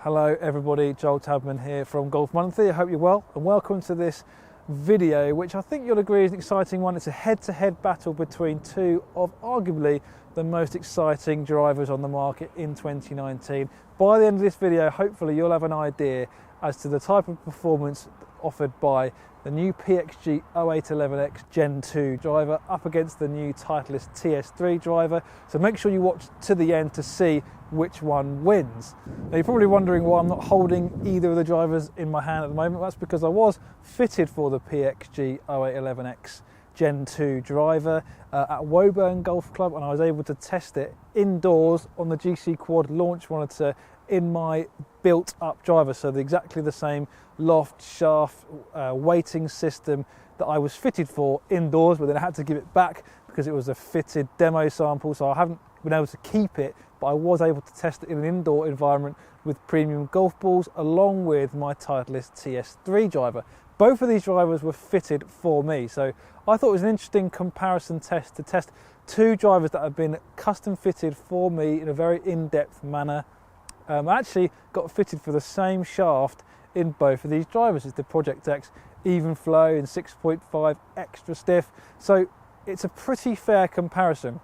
Hello everybody, Joel Tadman here from Golf Monthly. I hope you're well and welcome to this video, which I think you'll agree is an exciting one. It's a head-to-head battle between two of arguably the most exciting drivers on the market in 2019. By the end of this video, hopefully you'll have an idea as to the type of performance offered by the new PXG 0811X Gen2 driver up against the new Titleist TS3 driver. So make sure you watch to the end to see which one wins. Now you're probably wondering why I'm not holding either of the drivers in my hand at the moment. That's because I was fitted for the PXG 0811X Gen2 driver at Woburn Golf Club, and I was able to test it indoors on the GC Quad launch monitor in my built up driver. So exactly the same loft, shaft, weighting system that I was fitted for indoors, but then I had to give it back because it was a fitted demo sample, so I haven't been able to keep it, but I was able to test it in an indoor environment with premium golf balls along with my Titleist TS3 driver. Both of these drivers were fitted for me, so I thought it was an interesting comparison test to test two drivers that have been custom fitted for me in a very in-depth manner. I actually got fitted for the same shaft in both of these drivers. It's the Project X Even Flow in 6.5 extra stiff, so it's a pretty fair comparison.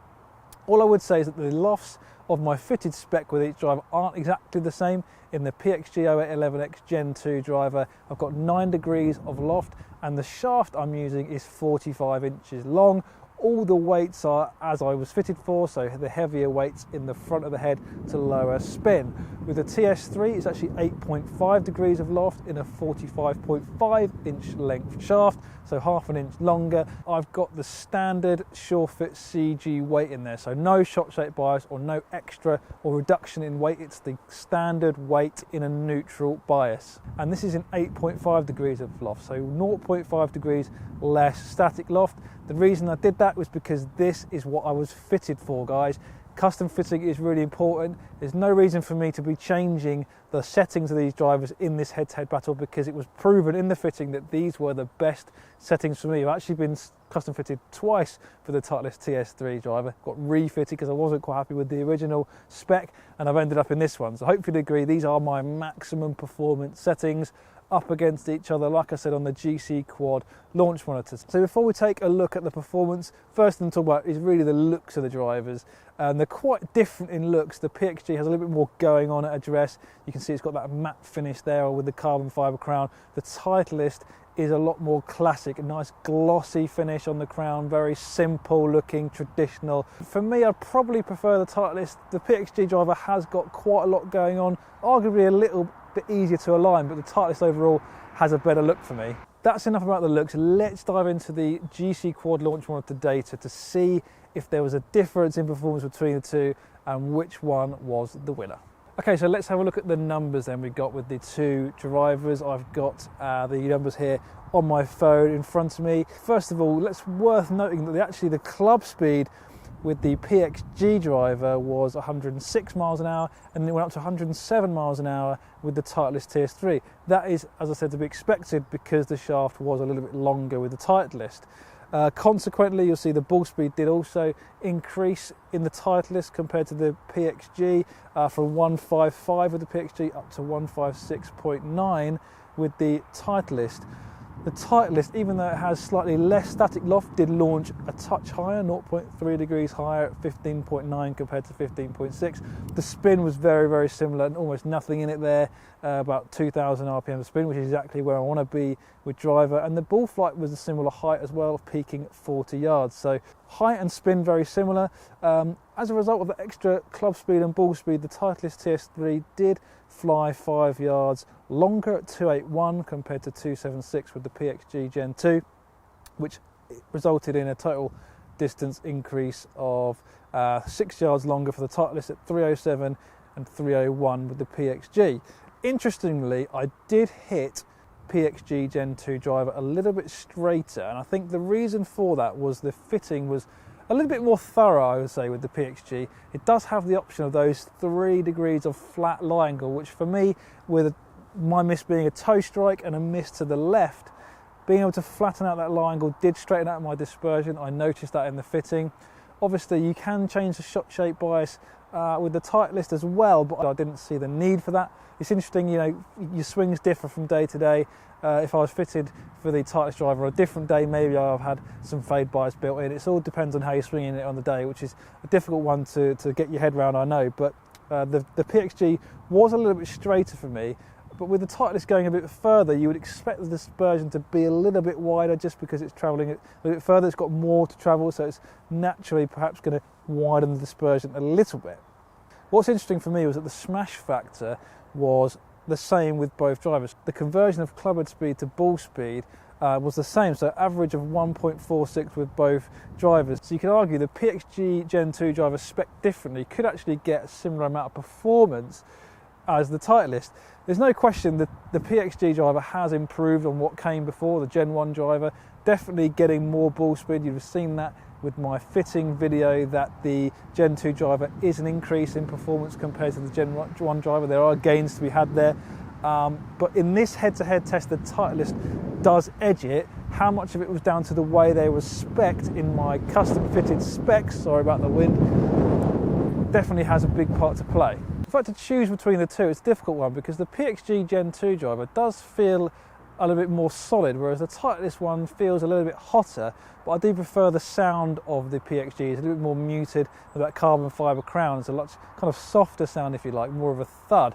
All I would say is that the lofts of my fitted spec with each driver aren't exactly the same. In the PXG 0811X Gen2 driver, I've got 9 degrees of loft, and the shaft I'm using is 45 inches long. All the weights are as I was fitted for, so the heavier weights in the front of the head to lower spin. With the TS3, it's actually 8.5 degrees of loft in a 45.5 inch length shaft, so half an inch longer. I've got the standard SureFit CG weight in there, so no shot shape bias or no extra or reduction in weight. It's the standard weight in a neutral bias. And this is in 8.5 degrees of loft, so 0.5 degrees less static loft. The reason I did that was because this is what I was fitted for, guys. Custom fitting is really important. There's no reason for me to be changing the settings of these drivers in this head-to-head battle, because it was proven in the fitting that these were the best settings for me. I've actually been custom fitted twice for the Titleist TS3 driver. Got refitted because I wasn't quite happy with the original spec, and I've ended up in this one. So hopefully you agree these are my maximum performance settings up against each other, like I said, on the GC Quad launch monitors. So before we take a look at the performance, first thing to talk about is really the looks of the drivers. They're quite different in looks. The PXG has a little bit more going on at address. You can see it's got that matte finish there with the carbon fibre crown. The Titleist is a lot more classic, a nice glossy finish on the crown, very simple looking, traditional. For me, I'd probably prefer the Titleist. The PXG driver has got quite a lot going on, arguably a little bit easier to align, but the Titleist overall has a better look for me. That's enough about the looks. Let's dive into the GC Quad launch monitor data to see if there was a difference in performance between the two and which one was the winner. Okay, so let's have a look at the numbers then we got with the two drivers. I've got the numbers here on my phone in front of me. First of all, it's worth noting that the club speed with the PXG driver was 106 miles an hour, and it went up to 107 miles an hour with the Titleist TS3. That is, as I said, to be expected because the shaft was a little bit longer with the Titleist. Consequently, you'll see the ball speed did also increase in the Titleist compared to the PXG, from 155 with the PXG up to 156.9 with the Titleist. The Titleist, even though it has slightly less static loft, did launch a touch higher, 0.3 degrees higher at 15.9 compared to 15.6. The spin was very, very similar and almost nothing in it there, about 2,000 RPM of spin, which is exactly where I want to be with driver. And the ball flight was a similar height as well, peaking 40 yards. So height and spin very similar. As a result of the extra club speed and ball speed, the Titleist TS3 did fly 5 yards longer at 281 compared to 276 with the PXG Gen2, which resulted in a total distance increase of 6 yards longer for the Titleist at 307 and 301 with the PXG. Interestingly, I did hit PXG Gen2 driver a little bit straighter, and I think the reason for that was the fitting was a little bit more thorough, I would say, with the PXG. It does have the option of those 3 degrees of flat lie angle, which for me, with my miss being a toe strike and a miss to the left, being able to flatten out that lie angle did straighten out my dispersion. I noticed that in the fitting. Obviously, you can change the shot shape bias with the Titleist as well, but I didn't see the need for that. It's interesting, you know, your swings differ from day to day. If I was fitted for the Titleist driver on a different day, maybe I've had some fade bias built in. It all depends on how you're swinging it on the day, which is a difficult one to get your head around, I know. But the PXG was a little bit straighter for me. But with the Titleist going a bit further, you would expect the dispersion to be a little bit wider just because it's travelling a little bit further. It's got more to travel, so it's naturally perhaps going to widen the dispersion a little bit. What's interesting for me was that the smash factor was the same with both drivers. The conversion of clubhead speed to ball speed was the same, so average of 1.46 with both drivers. So you could argue the PXG Gen2 driver spec differently could actually get a similar amount of performance as the Titleist. There's no question that the PXG driver has improved on what came before, the Gen 1 driver, definitely getting more ball speed. You've seen that with my fitting video, that the Gen 2 driver is an increase in performance compared to the Gen 1 driver. There are gains to be had there. But in this head-to-head test, the Titleist does edge it. How much of it was down to the way they were spec'd in my custom fitted specs, sorry about the wind, definitely has a big part to play. If I had to choose between the two, it's a difficult one because the PXG Gen 2 driver does feel a little bit more solid, whereas the Titleist one feels a little bit hotter, but I do prefer the sound of the PXG. It's a little bit more muted with that carbon fibre crown. It's a lot kind of softer sound, if you like, more of a thud.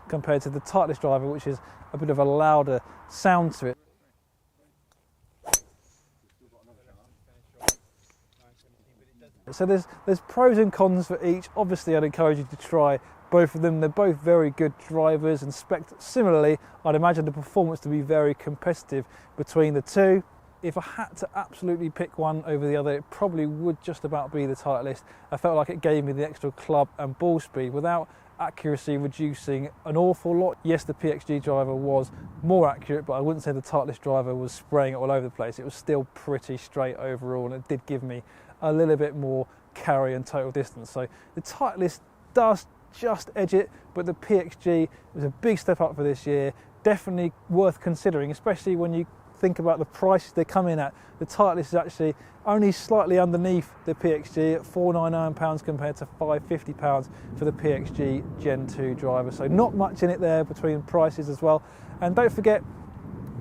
Compared to the Titleist driver, which is a bit of a louder sound to it. So there's pros and cons for each. Obviously, I'd encourage you to try both of them. They're both very good drivers and spec'd similarly. I'd imagine the performance to be very competitive between the two. If I had to absolutely pick one over the other, it probably would just about be the Titleist. I felt like it gave me the extra club and ball speed without accuracy reducing an awful lot. Yes, the PXG driver was more accurate, but I wouldn't say the Titleist driver was spraying it all over the place. It was still pretty straight overall, and it did give me a little bit more carry and total distance. So the Titleist does just edge it, but the PXG was a big step up for this year. Definitely worth considering, especially when you think about the prices they come in at. The Titleist is actually only slightly underneath the PXG at £499 compared to £550 for the PXG Gen 2 driver. So not much in it there between prices as well. And don't forget,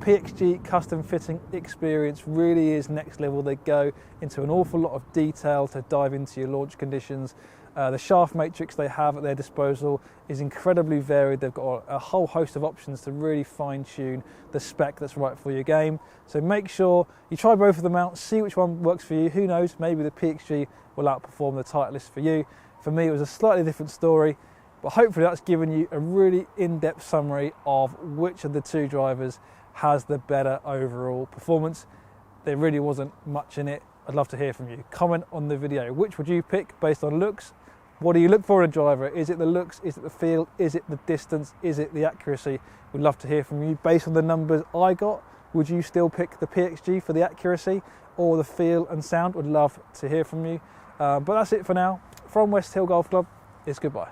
PXG custom fitting experience really is next level. They go into an awful lot of detail to dive into your launch conditions. The shaft matrix they have at their disposal is incredibly varied. They've got a whole host of options to really fine tune the spec that's right for your game. So make sure you try both of them out, see which one works for you. Who knows, maybe the PXG will outperform the Titleist for you. For me, it was a slightly different story, but hopefully that's given you a really in-depth summary of which of the two drivers has the better overall performance. There really wasn't much in it. I'd love to hear from you. Comment on the video. Which would you pick based on looks? What do you look for in a driver? Is it the looks? Is it the feel? Is it the distance? Is it the accuracy? We'd love to hear from you. Based on the numbers I got, would you still pick the PXG for the accuracy or the feel and sound? Would love to hear from you. But that's it for now. From West Hill Golf Club, it's goodbye.